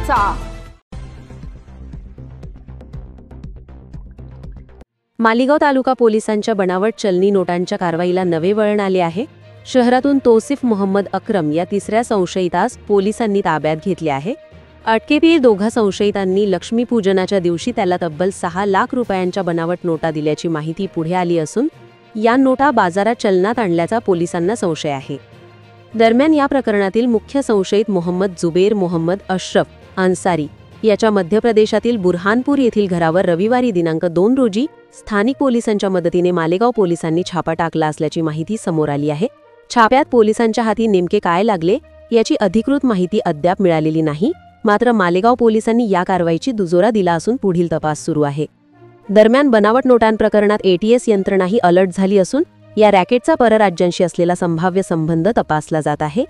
महत्त्वाचा। मालेगाव तालुका पोलिसांच्या बनावट चलनी नोटांच्या कारवाईला नवे वळण आले आहे। शहरातून तौसिफ मोहम्मद अक्रम या तिसऱ्या संशयितास पोलिसांनी ताब्यात घेतले आहे। अटकेतील दोघा संशयितांनी लक्ष्मीपूजनाच्या दिवशी त्याला तब्बल 6 लाख रुपयांच्या बनावट नोटा दिल्याची माहिती पुढे आली असून या नोटा बाजारात चलनात आणल्याचा पोलिसांना संशय आहे। दरम्यान या प्रकरणातील मुख्य संशयित मोहम्मद जुबेर मोहम्मद अशरफ अन्सारी याच्या मध्य प्रदेशातील बुरहानपूर येथील घरावर रविवारी दिनांक 2 रोजी स्थानिक पोलिसांच्या मदतीने मालेगाव पोलिसांनी छापा टाकला असल्याची माहिती समोर आली आहे। छाप्यात पोलिसांच्या हाती नेमके काय लागले याची अधिकृत माहिती अद्याप मिळालेली नाही, मात्र मालेगाव पोलिसांनी या कारवाईची दुजोरा दिला असून पुढील तपास सुरू आहे। दरम्यान बनावट नोटांप्रकरणात ATS यंत्रणाही अलर्ट झाली असून या रॅकेटचा परराज्यांशी असलेला संभाव्य संबंध तपासला जात आहे।